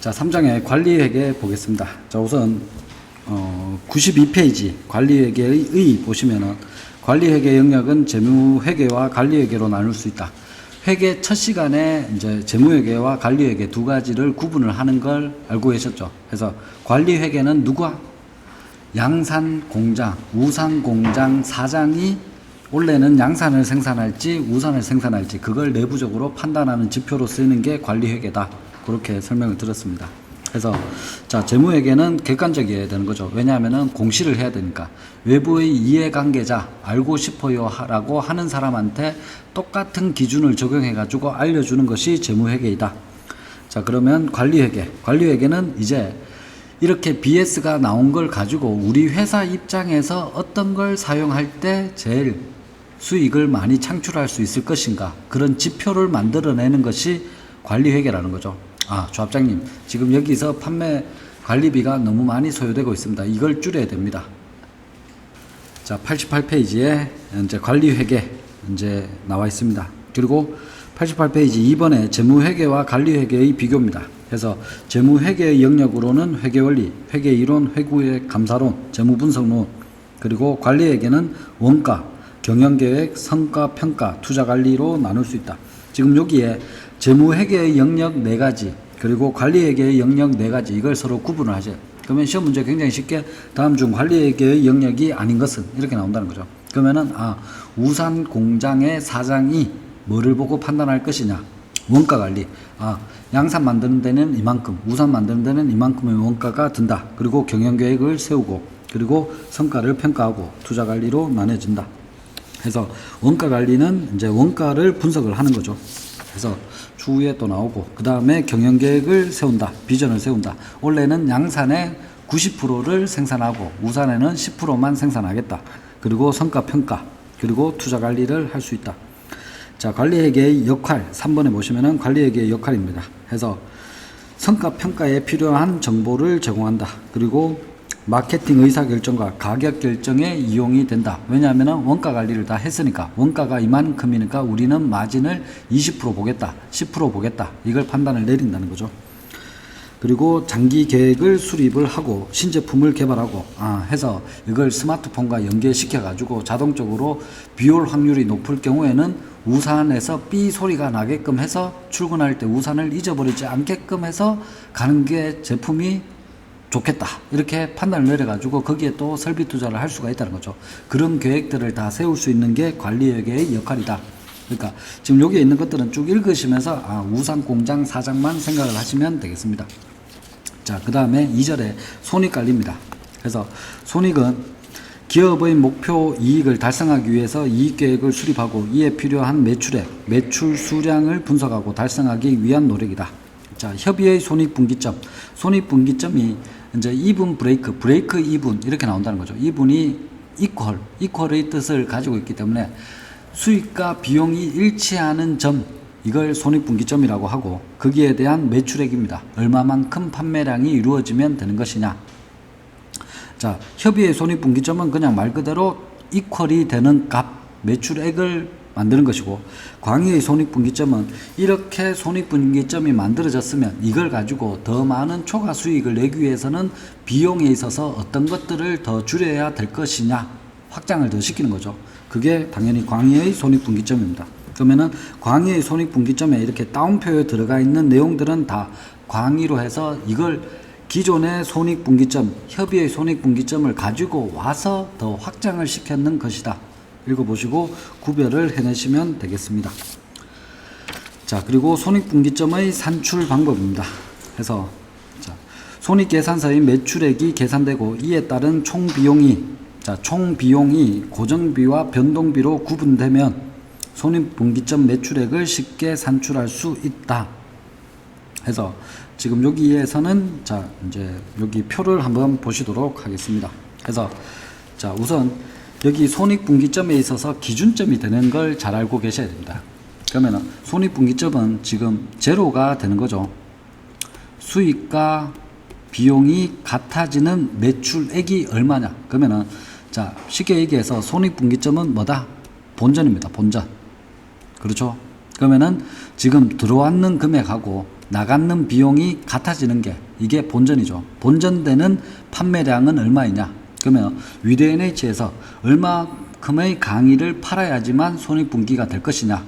자, 3장의 관리회계 보겠습니다. 자, 우선 92페이지 관리회계의 보시면은 관리회계 영역은 재무회계와 관리회계로 나눌 수 있다. 회계 첫 시간에 이제 재무회계와 관리회계 두 가지를 구분을 하는 걸 알고 계셨죠. 그래서 관리회계는 누구와? 양산공장, 우산공장 사장이 원래는 양산을 생산할지 우산을 생산할지 그걸 내부적으로 판단하는 지표로 쓰이는 게 관리회계다. 그렇게 설명을 드렸습니다. 그래서 자, 재무회계는 객관적이어야 되는 거죠. 왜냐하면은 공시를 해야 되니까. 외부의 이해관계자 알고 싶어요 라고 하는 사람한테 똑같은 기준을 적용해 가지고 알려주는 것이 재무회계이다. 자, 그러면 관리회계는 이제 이렇게 BS가 나온 걸 가지고 우리 회사 입장에서 어떤 걸 사용할 때 제일 수익을 많이 창출할 수 있을 것인가, 그런 지표를 만들어내는 것이 관리회계라는 거죠. 아, 조합장님, 지금 여기서 판매 관리비가 너무 많이 소요되고 있습니다. 이걸 줄여야 됩니다. 자, 88페이지에 이제 관리회계 이제 나와 있습니다. 그리고 88페이지 2번에 재무회계와 관리회계의 비교입니다. 그래서 재무회계의 영역으로는 회계원리, 회계이론, 회구의 감사론, 재무분석론, 그리고 관리회계는 원가, 경영계획, 성과평가, 투자관리로 나눌 수 있다. 지금 여기에 재무회계의 영역 4가지, 그리고 관리회계의 영역 4가지, 이걸 서로 구분을 하셔요. 그러면 시험 문제 굉장히 쉽게 다음 중 관리회계의 영역이 아닌 것은 이렇게 나온다는 거죠. 그러면은 우산 공장의 사장이 뭐를 보고 판단할 것이냐? 원가 관리. 양산 만드는 데는 이만큼, 우산 만드는 데는 이만큼의 원가가 든다. 그리고 경영계획을 세우고, 그리고 성과를 평가하고, 투자관리로 나눠진다. 그래서 원가 관리는 이제 원가를 분석을 하는 거죠. 그래서 추후에 또 나오고, 그 다음에 경영계획을 세운다. 비전을 세운다. 원래는 양산의 90%를 생산하고 우산에는 10%만 생산하겠다. 그리고 성과평가, 그리고 투자관리를 할 수 있다. 자, 관리회계의 역할 3번에 보시면은 관리회계의 역할입니다. 그래서 성과평가에 필요한 정보를 제공한다. 그리고 마케팅 의사결정과 가격결정에 이용이 된다. 왜냐하면 원가 관리를 다 했으니까, 원가가 이만큼이니까 우리는 마진을 20% 보겠다, 10% 보겠다, 이걸 판단을 내린다는 거죠. 그리고 장기 계획을 수립을 하고 신제품을 개발하고 해서 이걸 스마트폰과 연계시켜 가지고 자동적으로 비올 확률이 높을 경우에는 우산에서 삐 소리가 나게끔 해서 출근할 때 우산을 잊어버리지 않게끔 해서 가는 게 제품이 좋겠다, 이렇게 판단을 내려가지고 거기에 또 설비 투자를 할 수가 있다는 거죠. 그런 계획들을 다 세울 수 있는 게 관리회계의 역할이다. 그러니까 지금 여기에 있는 것들은 쭉 읽으시면서 우산 공장 사장만 생각을 하시면 되겠습니다. 자, 그 다음에 2절에 손익관리입니다. 그래서 손익은 기업의 목표 이익을 달성하기 위해서 이익계획을 수립하고 이에 필요한 매출액, 매출 수량을 분석하고 달성하기 위한 노력이다. 자, 협의의 손익분기점. 손익분기점이 이제 이분 브레이크 이분 이렇게 나온다는 거죠. 이분이 이퀄의 뜻을 가지고 있기 때문에 수익과 비용이 일치하는 점, 이걸 손익분기점이라고 하고, 거기에 대한 매출액입니다. 얼마만큼 판매량이 이루어지면 되는 것이냐. 자, 협의의 손익분기점은 그냥 말 그대로 이퀄이 되는 값, 매출액을 만드는 것이고, 광의의 손익분기점은 이렇게 손익분기점이 만들어졌으면 이걸 가지고 더 많은 초과 수익을 내기 위해서는 비용에 있어서 어떤 것들을 더 줄여야 될 것이냐, 확장을 더 시키는 거죠. 그게 당연히 광의의 손익분기점입니다. 그러면은 광의의 손익분기점에 이렇게 따옴표에 들어가 있는 내용들은 다 광의로 해서 이걸 기존의 손익분기점, 협의의 손익분기점을 가지고 와서 더 확장을 시켰는 것이다. 읽어보시고 구별을 해내시면 되겠습니다. 자, 그리고 손익분기점의 산출 방법입니다. 그래서 자, 손익계산서의 매출액이 계산되고 이에 따른 총비용이 고정비와 변동비로 구분되면 손익분기점 매출액을 쉽게 산출할 수 있다. 해서 지금 여기에서는 자, 이제 여기 표를 한번 보시도록 하겠습니다. 그래서 자, 우선 여기 손익분기점에 있어서 기준점이 되는 걸 잘 알고 계셔야 됩니다. 그러면은 손익분기점은 지금 제로가 되는 거죠. 수익과 비용이 같아지는 매출액이 얼마냐. 그러면은 자, 쉽게 얘기해서 손익분기점은 뭐다? 본전입니다. 본전. 그렇죠? 그러면은 지금 들어왔는 금액하고 나가는 비용이 같아지는 게 이게 본전이죠. 본전되는 판매량은 얼마이냐? 그러면 위드 NH에서 얼마큼의 강의를 팔아야지만 손익분기가 될 것이냐?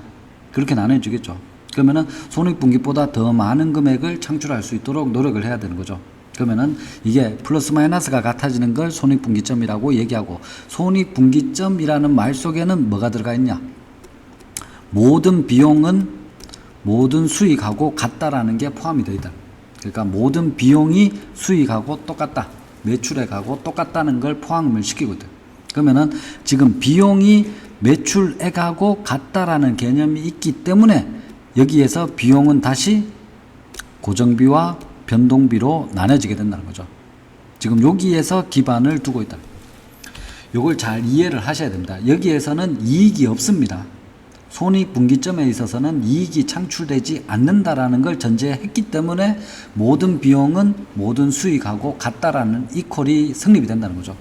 그렇게 나눠주겠죠. 그러면은 손익분기보다 더 많은 금액을 창출할 수 있도록 노력을 해야 되는 거죠. 그러면은 이게 플러스 마이너스가 같아지는 걸 손익분기점이라고 얘기하고, 손익분기점이라는 말 속에는 뭐가 들어가 있냐? 모든 비용은 모든 수익하고 같다라는 게 포함이 되어 있다. 그러니까 모든 비용이 수익하고 똑같다, 매출액하고 똑같다는 걸 포함을 시키고 있다. 그러면은 지금 비용이 매출액하고 같다라는 개념이 있기 때문에 여기에서 비용은 다시 고정비와 변동비로 나눠지게 된다는 거죠. 지금 여기에서 기반을 두고 있다. 요걸 잘 이해를 하셔야 됩니다. 여기에서는 이익이 없습니다. 손익분기점에 있어서는 이익이 창출되지 않는다라는 걸 전제했기 때문에 모든 비용은 모든 수익하고 같다라는 이퀄이 성립이 된다는 거죠.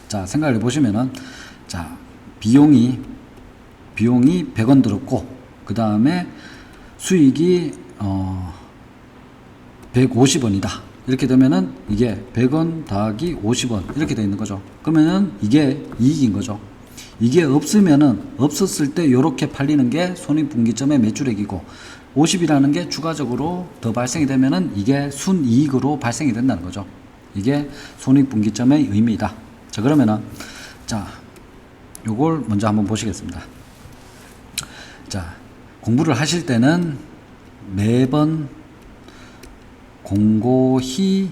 자, 생각을 해보시면은, 자, 비용이 100원 들었고, 그 다음에 수익이 150원이다. 이렇게 되면은 이게 100원 더하기 50원 이렇게 되어 있는 거죠. 그러면은 이게 이익인 거죠. 이게 없었을 때 이렇게 팔리는 게 손익분기점의 매출액이고, 50이라는 게 추가적으로 더 발생이 되면은 이게 순이익으로 발생이 된다는 거죠. 이게 손익분기점의 의미이다. 자, 그러면은, 자, 요걸 먼저 한번 보시겠습니다. 자, 공부를 하실 때는 매번 공고히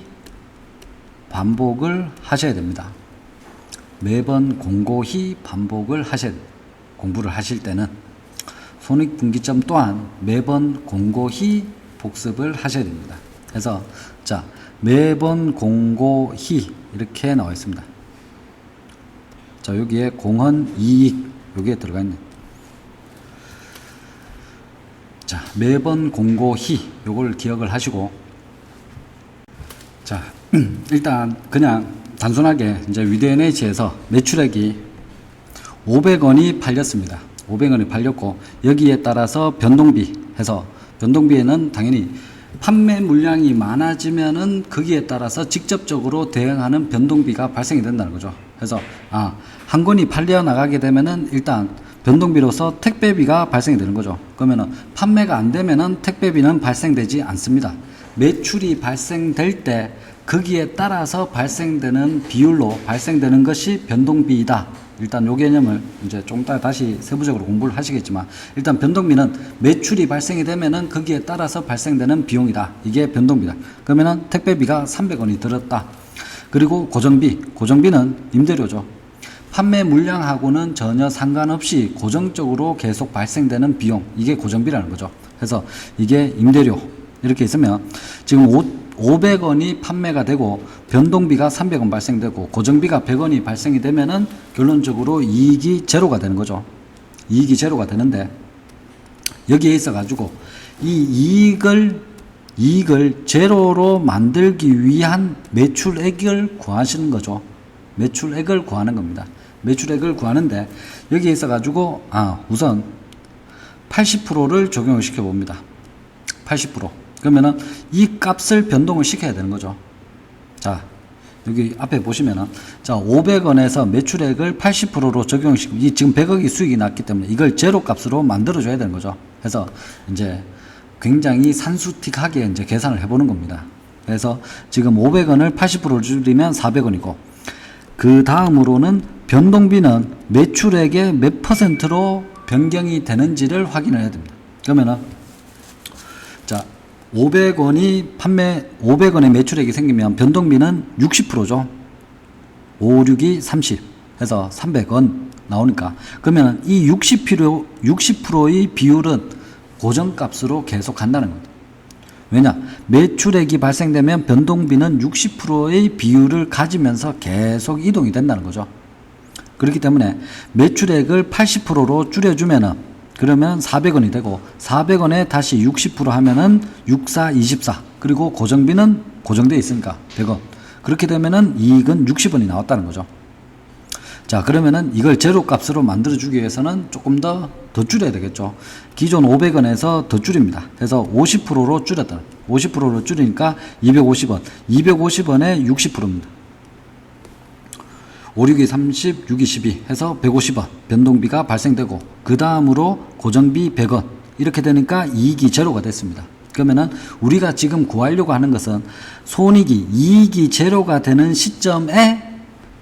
반복을 하셔야 됩니다. 매번 공고히 반복을 공부를 하실 때는 손익분기점 또한 매번 공고히 복습을 하셔야 됩니다. 그래서 자, 매번 공고히 이렇게 나와 있습니다. 자, 여기에 공헌 이익 여기에 들어가 있네. 자, 매번 공고히 요걸 기억을 하시고, 자, 일단 그냥 단순하게 이제 위드 NH에서 매출액이 500원이 팔렸습니다. 500원이 팔렸고, 여기에 따라서 변동비 해서, 변동비에는 당연히 판매 물량이 많아지면은 거기에 따라서 직접적으로 대응하는 변동비가 발생이 된다는 거죠. 그래서 한 건이 팔려 나가게 되면은 일단 변동비로서 택배비가 발생이 되는 거죠. 그러면은 판매가 안 되면은 택배비는 발생되지 않습니다. 매출이 발생될 때 거기에 따라서 발생되는 비율로 발생되는 것이 변동비이다. 일단 요 개념을 이제 좀 이따 다시 세부적으로 공부를 하시겠지만, 일단 변동비는 매출이 발생이 되면은 거기에 따라서 발생되는 비용이다. 이게 변동비다. 그러면은 택배비가 300원이 들었다. 그리고 고정비는 임대료죠. 판매 물량하고는 전혀 상관없이 고정적으로 계속 발생되는 비용, 이게 고정비라는 거죠. 그래서 이게 임대료 이렇게 있으면 지금 500원이 판매가 되고 변동비가 300원 발생되고 고정비가 100원이 발생이 되면은 결론적으로 이익이 제로가 되는 거죠. 이익이 제로가 되는데, 여기에 있어 가지고 이 이익을 제로로 만들기 위한 매출액을 구하시는 거죠. 매출액을 구하는 겁니다. 매출액을 구하는데, 여기에 있어 가지고 우선 80%를 적용을 시켜 봅니다. 80%. 그러면은 이 값을 변동을 시켜야 되는 거죠. 자, 여기 앞에 보시면은, 자, 500원에서 매출액을 80%로 적용시키고, 지금 100억이 수익이 났기 때문에 이걸 제로 값으로 만들어줘야 되는 거죠. 그래서 이제 굉장히 산수틱하게 이제 계산을 해보는 겁니다. 그래서 지금 500원을 80%로 줄이면 400원이고, 그 다음으로는 변동비는 매출액의 몇 %로 변경이 되는지를 확인을 해야 됩니다. 그러면은, 자, 500원의 매출액이 생기면 변동비는 60%죠. 5, 6이 30 해서 300원 나오니까, 그러면 이 60%의 비율은 고정값으로 계속 간다는 겁니다. 왜냐? 매출액이 발생되면 변동비는 60%의 비율을 가지면서 계속 이동이 된다는 거죠. 그렇기 때문에 매출액을 80%로 줄여주면은, 그러면 400원이 되고, 400원에 다시 60% 하면은 64, 24. 그리고 고정비는 고정되어 있으니까 100원. 그렇게 되면은 이익은 60원이 나왔다는 거죠. 자, 그러면은 이걸 제로 값으로 만들어주기 위해서는 조금 더 줄여야 되겠죠. 기존 500원에서 더 줄입니다. 그래서 50%로 줄였다. 50%로 줄이니까 250원. 250원에 60%입니다. 5, 6이 30, 6이 12 해서 150원 변동비가 발생되고, 그 다음으로 고정비 100원. 이렇게 되니까 이익이 제로가 됐습니다. 그러면은 우리가 지금 구하려고 하는 것은 손익이, 이익이 제로가 되는 시점에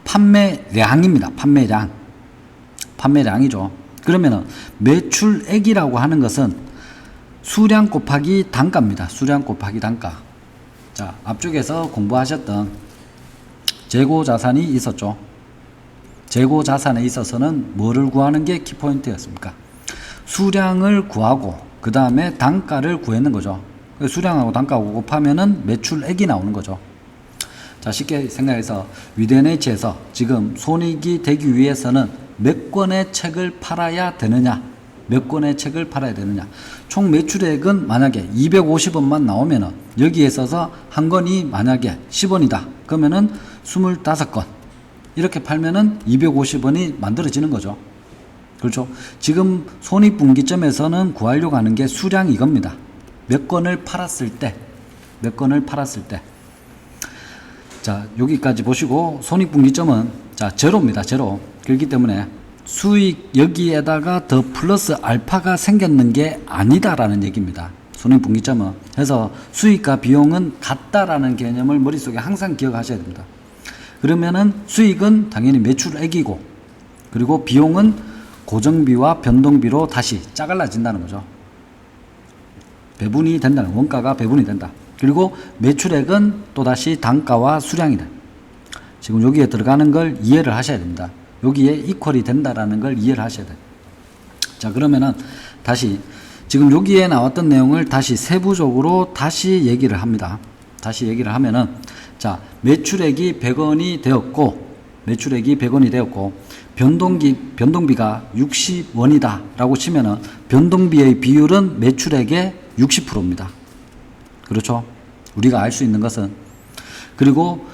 판매량입니다. 판매량이죠. 그러면은 매출액이라고 하는 것은 수량 곱하기 단가입니다. 수량 곱하기 단가. 자, 앞쪽에서 공부하셨던 재고 자산이 있었죠. 재고 자산에 있어서는 뭐를 구하는 게 키포인트였습니까? 수량을 구하고 그 다음에 단가를 구했는 거죠. 수량하고 단가하고 곱하면은 매출액이 나오는 거죠. 자, 쉽게 생각해서 위드NH에서 지금 손익이 되기 위해서는 몇 권의 책을 팔아야 되느냐, 몇 권의 책을 팔아야 되느냐. 총 매출액은 만약에 250원만 나오면은 여기에 있어서 한 권이 만약에 10원이다. 그러면은 25건 이렇게 팔면은 250원이 만들어지는 거죠. 그렇죠? 지금 손익분기점에서는 구하려고 하는 게 수량 이겁니다. 몇 권을 팔았을 때, 자, 여기까지 보시고 손익분기점은 자, 제로입니다. 제로. 그렇기 때문에 수익 여기에다가 더 플러스 알파가 생겼는 게 아니다라는 얘기입니다. 손익분기점은. 그래서 수익과 비용은 같다라는 개념을 머릿속에 항상 기억하셔야 됩니다. 그러면은 수익은 당연히 매출액이고, 그리고 비용은 고정비와 변동비로 다시 짜갈라진다는 거죠. 배분이 된다는, 원가가 배분이 된다. 그리고 매출액은 또다시 단가와 수량이다. 지금 여기에 들어가는 걸 이해를 하셔야 됩니다. 여기에 이퀄이 된다라는 걸 이해를 하셔야 돼요. 자, 그러면은 다시 지금 여기에 나왔던 내용을 다시 세부적으로 다시 얘기를 합니다. 다시 얘기를 하면은, 자, 매출액이 100원이 되었고, 변동비가 60원이다 라고 치면은 변동비의 비율은 매출액의 60%입니다. 그렇죠? 우리가 알 수 있는 것은. 그리고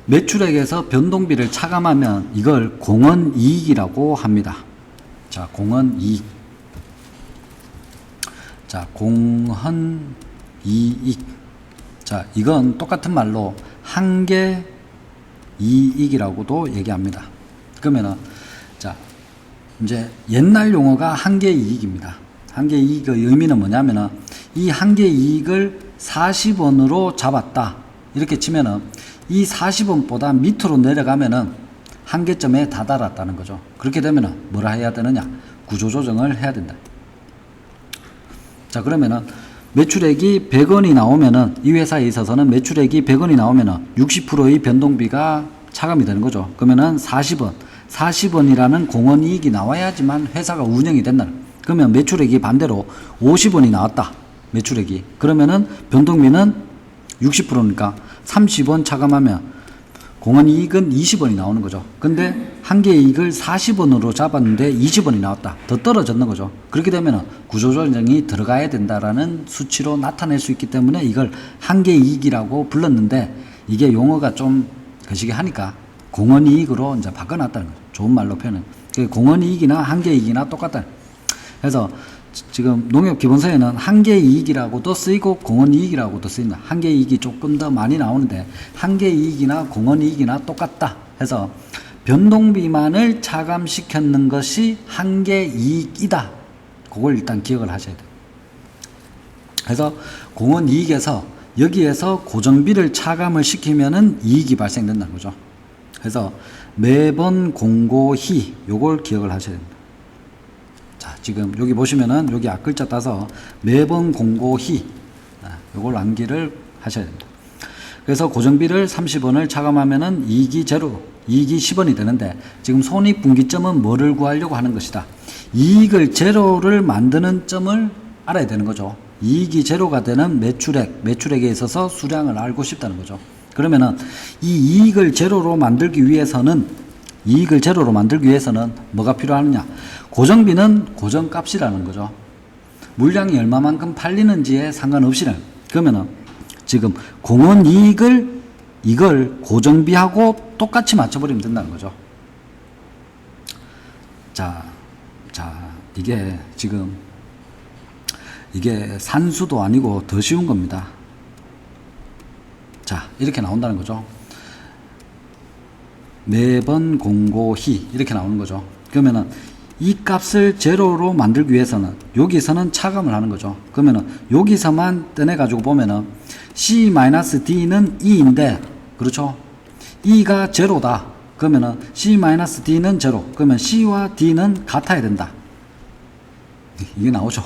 매출액에서 변동비를 차감하면 이걸 공헌이익이라고 합니다. 자, 공헌이익. 자, 공헌이익. 자, 이건 똑같은 말로 한계 이익이라고도 얘기합니다. 그러면은, 자, 이제 옛날 용어가 한계 이익입니다. 한계 이익의 의미는 뭐냐면은 이 한계 이익을 40원으로 잡았다. 이렇게 치면은 이 40원보다 밑으로 내려가면은 한계점에 다다랐다는 거죠. 그렇게 되면은 뭐라 해야 되느냐? 구조조정을 해야 된다. 자, 그러면은 매출액이 100원이 나오면은 이 회사에 있어서는 매출액이 100원이 나오면은 60%의 변동비가 차감이 되는 거죠. 그러면은 40원이라는 공헌이익이 나와야지만 회사가 운영이 된다. 그러면 매출액이 반대로 50원이 나왔다. 매출액이. 그러면은 변동비는 60%니까 30원 차감하면 공헌이익은 20원이 나오는 거죠. 근데 한계이익을 40원으로 잡았는데 20원이 나왔다. 더 떨어졌는 거죠. 그렇게 되면 구조조정이 들어가야 된다라는 수치로 나타낼 수 있기 때문에 이걸 한계이익이라고 불렀는데, 이게 용어가 좀 거시기 하니까 공헌이익으로 이제 바꿔놨다는 거죠. 좋은 말로 표현은. 공헌이익이나 한계이익이나 똑같다. 그래서 지금 농협기본서에는 한계이익이라고도 쓰이고 공헌이익이라고도 쓰인다. 한계이익이 조금 더 많이 나오는데 한계이익이나 공헌이익이나 똑같다 해서 변동비만을 차감시켰는 것이 한계이익이다. 그걸 일단 기억을 하셔야 돼요. 그래서 공헌이익에서 여기에서 고정비를 차감을 시키면은 이익이 발생된다는 거죠. 그래서 매번 공고히 요걸 기억을 하셔야 됩니다. 자, 지금 여기 보시면은 여기 앞글자 따서 매번 공고히 요걸 암기를 하셔야 됩니다. 그래서 고정비를 30원을 차감하면은 이익이 제로, 이익이 10원이 되는데, 지금 손익분기점은 뭐를 구하려고 하는 것이다. 이익을 제로를 만드는 점을 알아야 되는 거죠. 이익이 제로가 되는 매출액에 있어서 수량을 알고 싶다는 거죠. 그러면은 이 이익을 제로로 만들기 위해서는 뭐가 필요하느냐? 고정비는 고정값이라는 거죠. 물량이 얼마만큼 팔리는지에 상관없이는. 그러면은 지금 공헌이익을 이걸 고정비하고 똑같이 맞춰버리면 된다는 거죠. 자, 이게 지금 이게 산수도 아니고 더 쉬운 겁니다. 자, 이렇게 나온다는 거죠. 매번 공고히 이렇게 나오는 거죠. 그러면은 이 값을 제로로 만들기 위해서는 여기서는 차감을 하는 거죠. 그러면은 여기서만 떼내 가지고 보면은 C-D는 2인데 그렇죠? 2가 제로다. 그러면은 C-D는 제로. 그러면 C와 D는 같아야 된다. 이게 나오죠.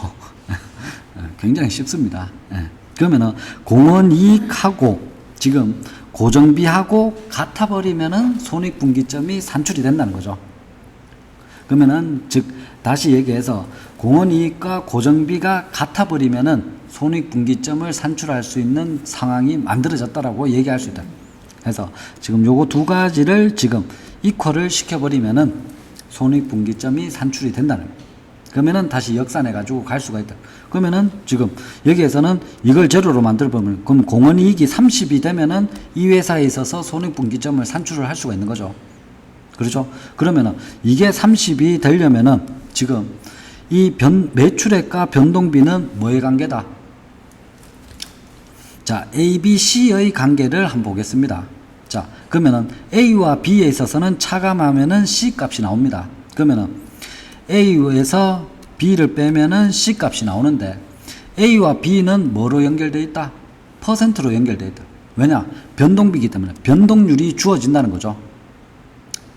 굉장히 쉽습니다. 그러면은 공원이익하고 지금 고정비하고 같아 버리면은 손익분기점이 산출이 된다는 거죠. 그러면은 즉 다시 얘기해서 공원이익과 고정비가 같아 버리면은 손익분기점을 산출할 수 있는 상황이 만들어졌다라고 얘기할 수 있다. 그래서 지금 요거 두 가지를 지금 이퀄을 시켜버리면은 손익분기점이 산출이 된다는 거예요. 그러면은 다시 역산해 가지고 갈 수가 있다. 그러면은 지금 여기에서는 이걸 제로로 만들어 보면 그럼 공원이익이 30이 되면은 이 회사에 있어서 손익분기점을 산출을 할 수가 있는 거죠. 그렇죠? 그러면은 이게 30이 되려면은 지금 이 매출액과 변동비는 뭐의 관계다? 자, A, B, C의 관계를 한번 보겠습니다. 자, 그러면은 A와 B에 있어서는 차감하면은 C 값이 나옵니다. 그러면은 A에서 B를 빼면은 C 값이 나오는데 A와 B는 뭐로 연결되어 있다? 퍼센트로 연결되어 있다. 왜냐? 변동비이기 때문에 변동률이 주어진다는 거죠.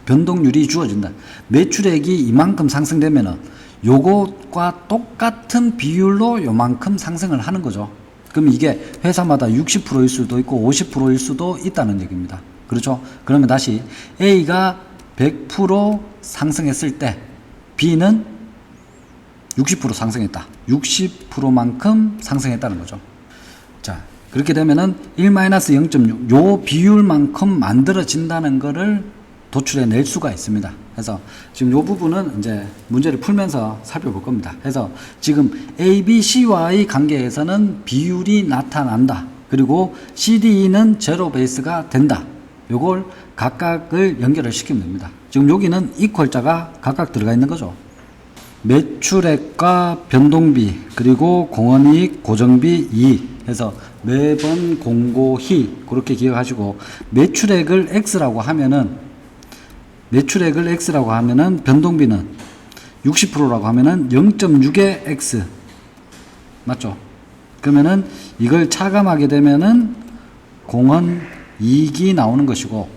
변동률이 주어진다. 매출액이 이만큼 상승되면은 요것과 똑같은 비율로 요만큼 상승을 하는 거죠. 그럼 이게 회사마다 60%일 수도 있고 50%일 수도 있다는 얘기입니다. 그렇죠? 그러면 다시 A가 100% 상승했을 때 B는 60% 상승했다. 60%만큼 상승했다는 거죠. 자, 그렇게 되면은 1-0.6 요 비율만큼 만들어진다는 거를 도출해 낼 수가 있습니다. 그래서 지금 요 부분은 이제 문제를 풀면서 살펴볼 겁니다. 그래서 지금 A, B, C와의 관계에서는 비율이 나타난다. 그리고 CDE는 제로 베이스가 된다. 요걸 각각을 연결을 시키면 됩니다. 지금 여기는 이퀄자가 각각 들어가 있는 거죠. 매출액과 변동비 그리고 공원이익 고정비 이익 해서 매번 공고히 그렇게 기억하시고 매출액을 X라고 하면은 변동비는 60%라고 하면은 0.6의 X 맞죠? 그러면은 이걸 차감하게 되면은 공원이익이 나오는 것이고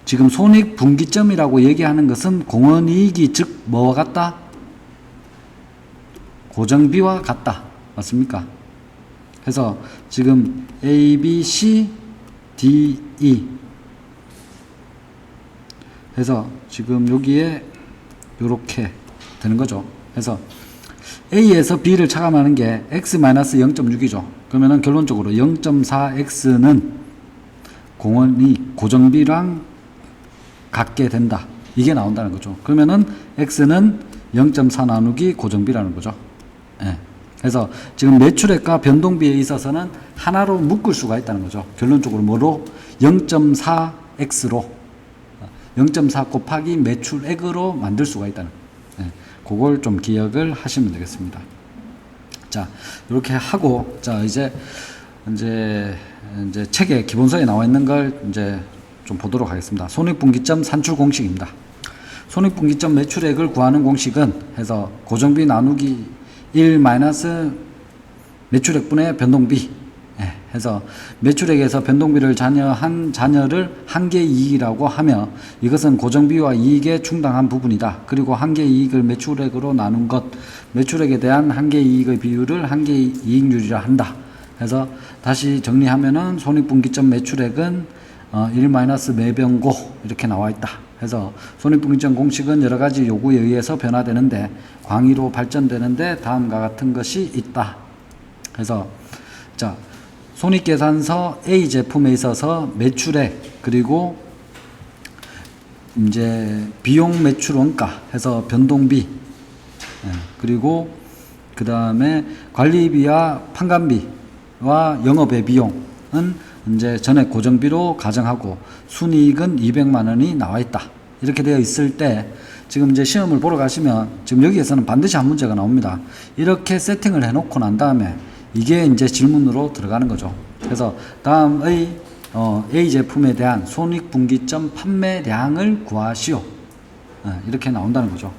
지금 손익분기점이라고 얘기하는 것은 공원이익이 즉 뭐와 같다? 고정비와 같다. 맞습니까? 그래서 지금 A, B, C, D, E 해서 지금 여기에 요렇게 되는 거죠. 그래서 A에서 B를 차감하는 게 X-0.6이죠. 그러면은 결론적으로 0.4X는 공원이 고정비랑 같게 된다. 이게 나온다는 거죠. 그러면은 X는 0.4 나누기 고정비라는 거죠. 예. 그래서 지금 매출액과 변동비에 있어서는 하나로 묶을 수가 있다는 거죠. 결론적으로 뭐로? 0.4X로 0.4 곱하기 매출액으로 만들 수가 있다는 거예요. 예. 그걸 좀 기억을 하시면 되겠습니다. 자, 이렇게 하고 자, 이제 책에 기본서에 나와 있는 걸 이제 좀 보도록 하겠습니다. 손익분기점 산출 공식입니다. 손익분기점 매출액을 구하는 공식은 해서 고정비 나누기 1 마이너스 매출액분의 변동비 해서 매출액에서 변동비를 잔여한 잔여를 한계 이익이라고 하며 이것은 고정비와 이익에 충당한 부분이다. 그리고 한계 이익을 매출액으로 나눈 것, 매출액에 대한 한계 이익의 비율을 한계 이익률이라 한다. 그래서 다시 정리하면은 손익분기점 매출액은 1 마이너스 매변고 이렇게 나와 있다. 그래서 손익분기점 공식은 여러 가지 요구에 의해서 변화되는데 광의로 발전되는데 다음과 같은 것이 있다. 그래서 자, 손익계산서 A 제품에 있어서 매출액 그리고 이제 비용 매출 원가 해서 변동비 그리고 그 다음에 관리비와 판관비와 영업의 비용은 이제 전액 고정비로 가정하고 순이익은 200만 원이 나와 있다. 이렇게 되어 있을 때 지금 이제 시험을 보러 가시면 지금 여기에서는 반드시 한 문제가 나옵니다. 이렇게 세팅을 해놓고 난 다음에 이게 이제 질문으로 들어가는 거죠. 그래서 다음의 A 제품에 대한 손익분기점 판매량을 구하시오. 이렇게 나온다는 거죠.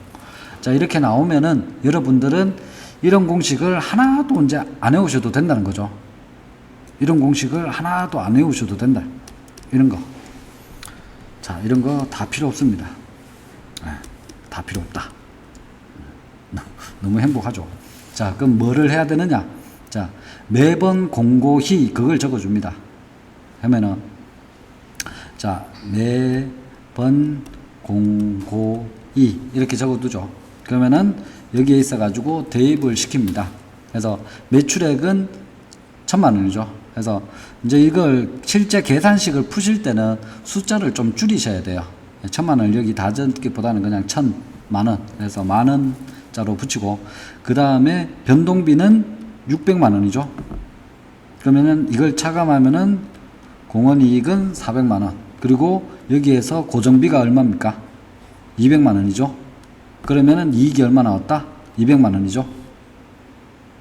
자, 이렇게 나오면은 여러분들은 이런 공식을 하나도 이제 안 외우셔도 된다는 거죠. 이런 공식을 하나도 안 외우셔도 된다. 이런 거. 자, 이런 거 다 필요 없습니다. 다 필요 없다. 너무 행복하죠. 자, 그럼 뭐를 해야 되느냐? 자, 매번 공고히 그걸 적어줍니다. 하면은, 자, 매번 공고히 이렇게 적어두죠. 그러면은 여기에 있어가지고 대입을 시킵니다. 그래서 매출액은 1,000,000원이죠. 그래서 이제 이걸 실제 계산식을 푸실 때는 숫자를 좀 줄이셔야 돼요. 1,000,000원을 여기 다 적기보다는 그냥 1,000,000원. 그래서 만원자로 붙이고, 그 다음에 변동비는 600만원이죠. 그러면은 이걸 차감하면은 공원이익은 400만원. 그리고 여기에서 고정비가 얼마입니까? 200만원이죠. 그러면은 이익이 얼마 나왔다? 200만원이죠.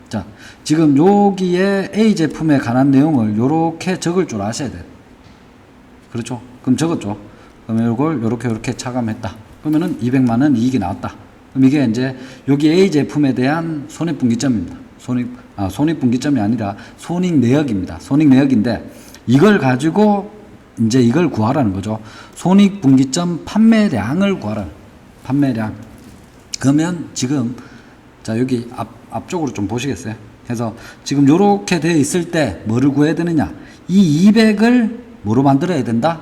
자, 지금 여기에 A 제품에 관한 내용을 요렇게 적을 줄 아셔야 돼요. 그렇죠? 그럼 적었죠. 그러면 이걸 요렇게 차감했다. 그러면은 200만원 이익이 나왔다. 그럼 이게 이제 여기 A 제품에 대한 손익분기점입니다. 손익분기점이 아니라 손익내역입니다. 손익내역인데 이걸 가지고 이제 이걸 구하라는 거죠. 손익분기점 판매량을 구하라. 판매량. 그러면 지금 자, 여기 앞쪽으로 좀 보시겠어요? 그래서 지금 요렇게 되어 있을 때 뭐를 구해야 되느냐? 이 200을 뭐로 만들어야 된다?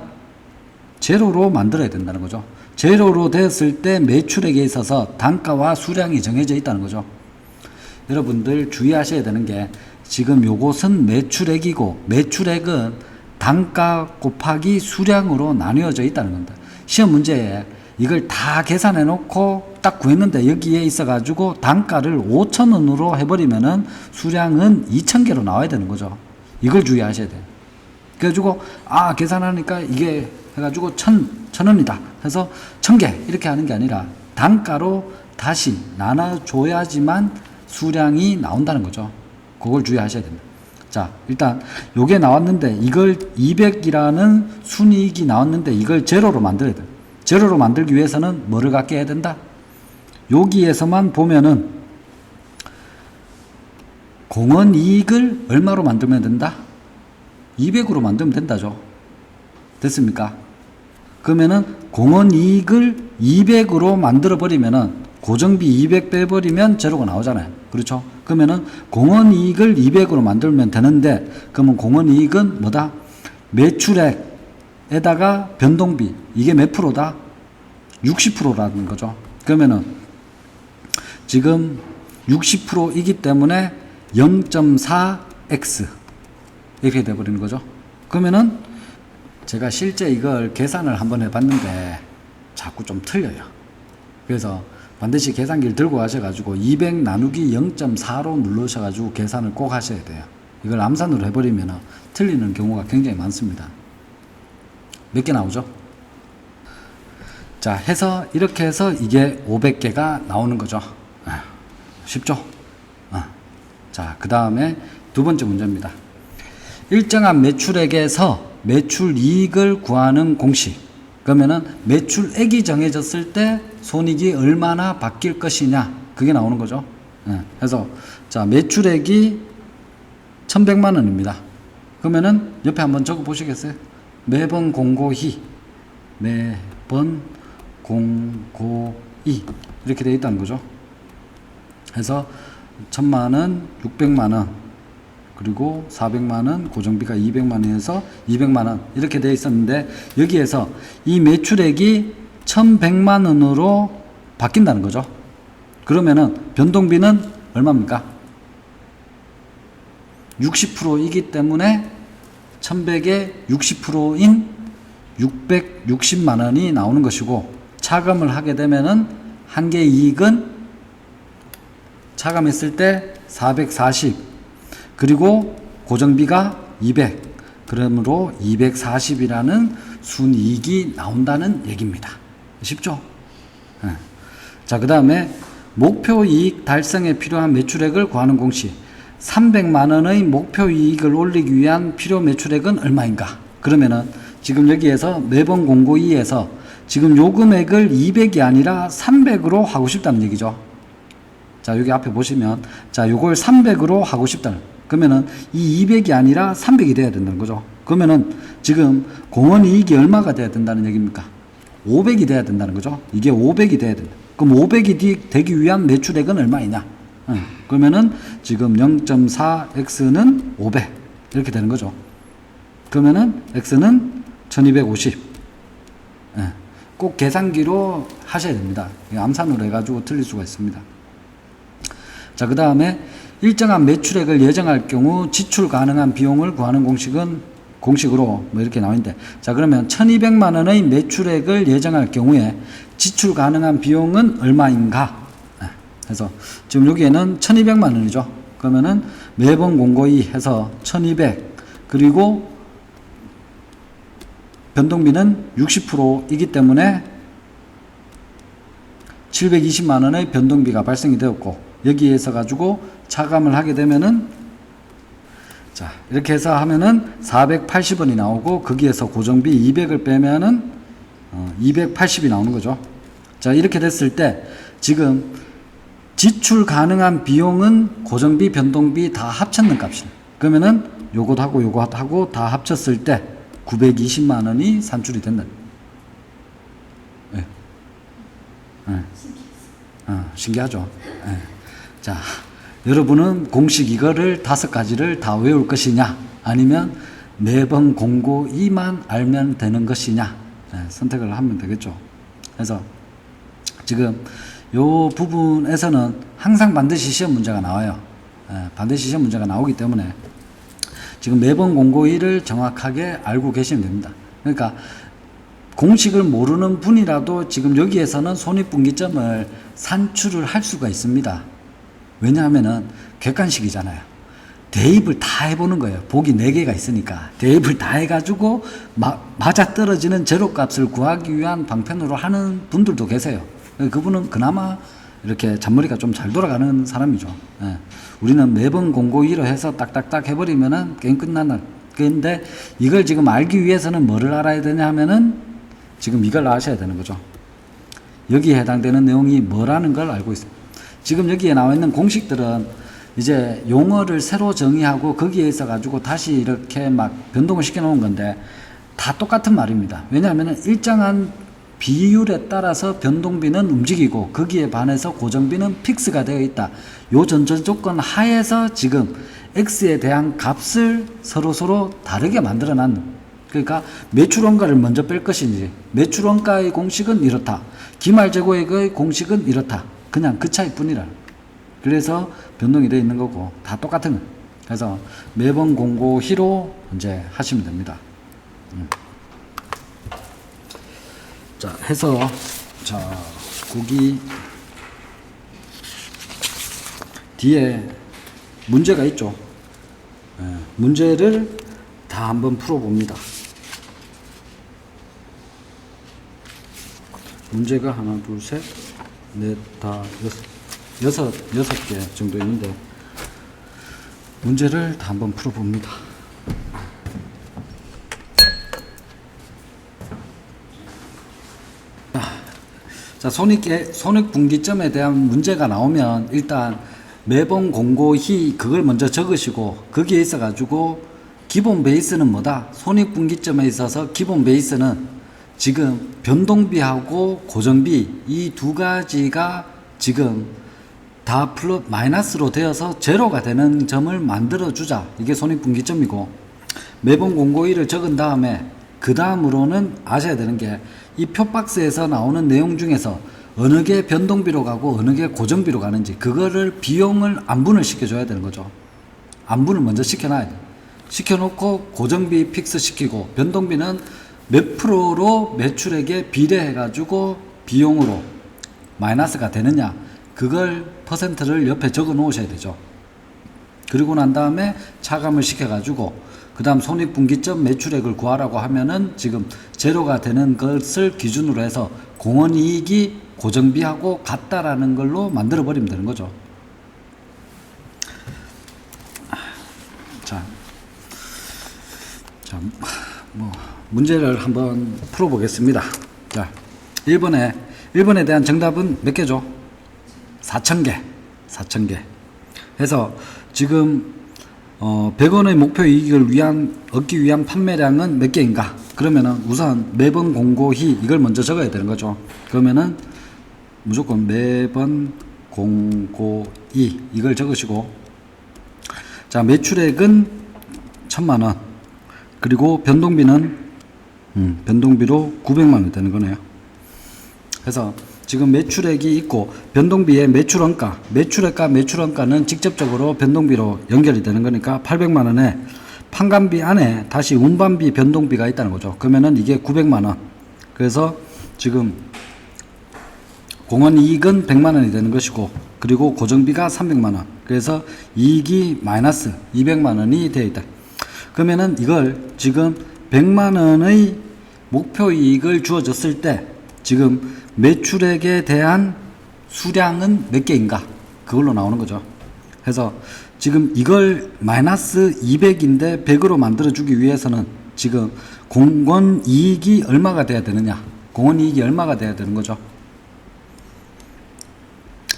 제로로 만들어야 된다는 거죠. 제로로 되었을 때 매출액에 있어서 단가와 수량이 정해져 있다는 거죠. 여러분들 주의하셔야 되는 게 지금 요것은 매출액이고 매출액은 단가 곱하기 수량으로 나뉘어져 있다는 겁니다. 시험 문제에 이걸 다 계산해 놓고 딱 구했는데 여기에 있어 가지고 단가를 5,000원으로 해버리면은 수량은 2,000개로 나와야 되는 거죠. 이걸 주의하셔야 돼요. 그래가지고 계산하니까 이게 해가지고 1,000원이다. 그래서 1,000개 이렇게 하는 게 아니라 단가로 다시 나눠줘야지만 수량이 나온다는 거죠. 그걸 주의하셔야 됩니다. 자, 일단 요게 나왔는데 이걸 200이라는 순이익이 나왔는데 이걸 제로로 만들어야 돼요. 제로로 만들기 위해서는 뭐를 갖게 해야 된다? 여기에서만 보면은 공헌이익을 얼마로 만들면 된다? 200으로 만들면 된다죠. 됐습니까? 그러면은 공헌이익을 200으로 만들어 버리면은 고정비 200 빼버리면 제로가 나오잖아요. 그렇죠? 그러면은 공헌이익을 200으로 만들면 되는데, 그러면 공헌이익은 뭐다? 매출액에다가 변동비, 이게 몇 프로다? 60%라는 거죠. 그러면은 지금 60%이기 때문에 0.4x 이렇게 돼버리는 거죠. 그러면은 제가 실제 이걸 계산을 한번 해봤는데 자꾸 좀 틀려요. 그래서 반드시 계산기를 들고 가셔가지고 200 나누기 0.4로 누르셔가지고 계산을 꼭 하셔야 돼요. 이걸 암산으로 해버리면 틀리는 경우가 굉장히 많습니다. 몇 개 나오죠? 자, 해서 이렇게 해서 이게 500개가 나오는 거죠. 쉽죠? 자, 그 다음에 두 번째 문제입니다. 일정한 매출액에서 매출이익을 구하는 공식. 그러면은 매출액이 정해졌을 때 손익이 얼마나 바뀔 것이냐, 그게 나오는 거죠. 그래서 자, 매출액이 1,100만 원입니다. 그러면은 옆에 한번 적어 보시겠어요? 매번 공고히, 매번 공고히 이렇게 되어 있다는 거죠. 그래서 1,000만 원, 600만 원, 그리고 400만 원, 고정비가 200만 원에서 200만 원 이렇게 되어 있었는데, 여기에서 이 매출액이 1,100만 원으로 바뀐다는 거죠. 그러면은 변동비는 얼마입니까? 60%이기 때문에 1,100에 60%인 660만 원이 나오는 것이고, 차감을 하게 되면은 한 개 이익은 차감했을 때 440, 그리고 고정비가 200, 그러므로 240이라는 순이익이 나온다는 얘기입니다. 쉽죠? 자, 그 다음에 목표 이익 달성에 필요한 매출액을 구하는 공식. 300만 원의 목표 이익을 올리기 위한 필요 매출액은 얼마인가? 그러면은 지금 여기에서 매번 공고 2에서 지금 요 금액을 200이 아니라 300으로 하고 싶다는 얘기죠. 자, 여기 앞에 보시면 자, 요걸 300으로 하고 싶다는. 그러면은 이 200이 아니라 300이 돼야 된다는 거죠. 그러면은 지금 공원 이익이 얼마가 돼야 된다는 얘기입니까? 500이 돼야 된다는 거죠. 이게 500이 돼야 된다. 그럼 500이 되기 위한 매출액은 얼마이냐? 그러면은 지금 0.4x는 500 이렇게 되는 거죠. 그러면은 x는 1250. 꼭 계산기로 하셔야 됩니다. 암산으로 해가지고 틀릴 수가 있습니다. 자, 그 다음에 일정한 매출액을 예정할 경우 지출 가능한 비용을 구하는 공식으로 뭐 이렇게 나오는데, 자, 그러면 1200만 원의 매출액을 예정할 경우에 지출 가능한 비용은 얼마인가? 그래서 지금 여기에는 1200만 원이죠. 그러면은 매번 공고히 해서 1200 그리고 변동비는 60%이기 때문에 720만 원의 변동비가 발생이 되었고, 여기에서 가지고 차감을 하게 되면은 자, 이렇게 해서 하면은 480원이 나오고, 거기에서 고정비 200을 빼면은 280이 나오는 거죠. 자, 이렇게 됐을 때 지금 지출 가능한 비용은 고정비, 변동비 다 합쳤는 값이에요. 그러면은 요것하고 다 합쳤을 때 920만 원이 산출이 된다. 네. 네. 신기하죠. 네. 자, 여러분은 공식 이거를 5가지를 다 외울 것이냐, 아니면 매번 공고 2만 알면 되는 것이냐, 선택을 하면 되겠죠. 그래서 지금 요 부분에서는 항상 반드시 시험 문제가 나와요. 반드시 시험 문제가 나오기 때문에 지금 매번 공고 1을 정확하게 알고 계시면 됩니다. 그러니까 공식을 모르는 분이라도 지금 여기에서는 손익분기점을 산출을 할 수가 있습니다. 왜냐하면은 객관식이잖아요. 대입을 다 해보는 거예요. 보기 4개가 있으니까 대입을 다 해가지고 맞아떨어지는 제로값을 구하기 위한 방편으로 하는 분들도 계세요. 그분은 그나마 이렇게 잔머리가 좀 잘 돌아가는 사람이죠. 우리는 매번 공고 1로 해서 딱딱딱 해버리면은 게임 끝나는. 근데 이걸 지금 알기 위해서는 뭐를 알아야 되냐 하면은 지금 이걸 아셔야 되는 거죠. 여기에 해당되는 내용이 뭐라는 걸 알고 있어요. 지금 여기에 나와 있는 공식들은 이제 용어를 새로 정의하고 거기에 있어 가지고 다시 이렇게 막 변동을 시켜 놓은 건데 다 똑같은 말입니다. 왜냐하면 일정한 비율에 따라서 변동비는 움직이고 거기에 반해서 고정비는 픽스가 되어 있다. 요 전제 조건 하에서 지금 X에 대한 값을 서로 다르게 만들어 놨는. 그러니까 매출원가를 먼저 뺄 것인지, 매출원가의 공식은 이렇다, 기말재고액의 공식은 이렇다. 그냥 그 차이뿐이라. 그래서 변동이 되어 있는 거고 다 똑같은 거예요. 그래서 매번 공고히로 이제 하시면 됩니다. 자, 해서 자, 거기 뒤에 문제가 있죠. 문제를 다 한번 풀어봅니다. 문제가 하나, 둘, 셋, 넷, 다, 여섯 개 정도 있는데 문제를 다 한번 풀어봅니다. 자, 손익분기점에 대한 문제가 나오면 일단 매번 공고히 그걸 먼저 적으시고, 거기에 있어 가지고 기본 베이스는 뭐다? 손익분기점에 있어서 기본 베이스는 지금 변동비하고 고정비 이 두 가지가 지금 다 마이너스로 되어서 제로가 되는 점을 만들어 주자. 이게 손익분기점이고, 매번 공고일을 적은 다음에 그 다음으로는 아셔야 되는 게 이 표박스에서 나오는 내용 중에서 어느 게 변동비로 가고 어느 게 고정비로 가는지 그거를 비용을 안분을 시켜줘야 되는 거죠. 안분을 먼저 시켜놔야 돼. 시켜놓고 고정비 픽스 시키고 변동비는 몇 프로로 매출액에 비례해가지고 비용으로 마이너스가 되느냐, 그걸 퍼센트를 옆에 적어 놓으셔야 되죠. 그리고 난 다음에 차감을 시켜가지고 그 다음 손익분기점 매출액을 구하라고 하면은 지금 제로가 되는 것을 기준으로 해서 공원이익이 고정비하고 같다라는 걸로 만들어 버리면 되는 거죠. 자, 뭐 문제를 한번 풀어보겠습니다. 자, 1번에 대한 정답은 몇 개죠? 4,000개. 4,000개. 해서 지금 100원의 목표 이익을 얻기 위한 판매량은 몇 개인가? 그러면은 우선 매번 공고히 이걸 먼저 적어야 되는 거죠. 그러면은 무조건 매번 공고히 이걸 적으시고, 자, 매출액은 1,000만원, 그리고 변동비는 변동비로 900만원 되는 거네요. 그래서 지금 매출액이 있고 변동비의 매출원가, 매출액과 매출원가는 직접적으로 변동비로 연결이 되는 거니까 800만원에 판관비 안에 다시 운반비 변동비가 있다는 거죠. 그러면은 이게 900만원. 그래서 지금 공원이익은 100만원이 되는 것이고, 그리고 고정비가 300만원. 그래서 이익이 마이너스 200만원이 되어 있다. 그러면은 이걸 지금 100만원의 목표이익을 주어졌을 때 지금 매출액에 대한 수량은 몇 개인가? 그걸로 나오는 거죠. 그래서 지금 이걸 마이너스 200인데 100으로 만들어주기 위해서는 지금 공원이익이 얼마가 돼야 되느냐? 공원이익이 얼마가 돼야 되는 거죠?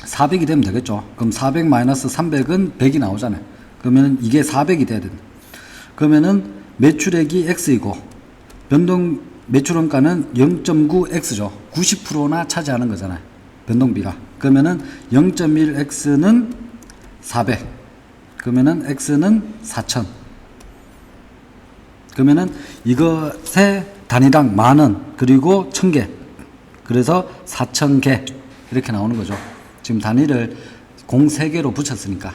400이 되면 되겠죠. 그럼 400 마이너스 300은 100이 나오잖아요. 그러면 이게 400이 돼야 된다. 그러면은 매출액이 X이고 매출원가는 0.9X죠. 90%나 차지하는 거잖아요. 변동비가. 그러면은 0.1X는 400. 그러면은 X는 4,000. 그러면은 이것의 단위당 만원, 그리고 1,000개. 그래서 4,000개. 이렇게 나오는 거죠. 지금 단위를 공 3개로 붙였으니까.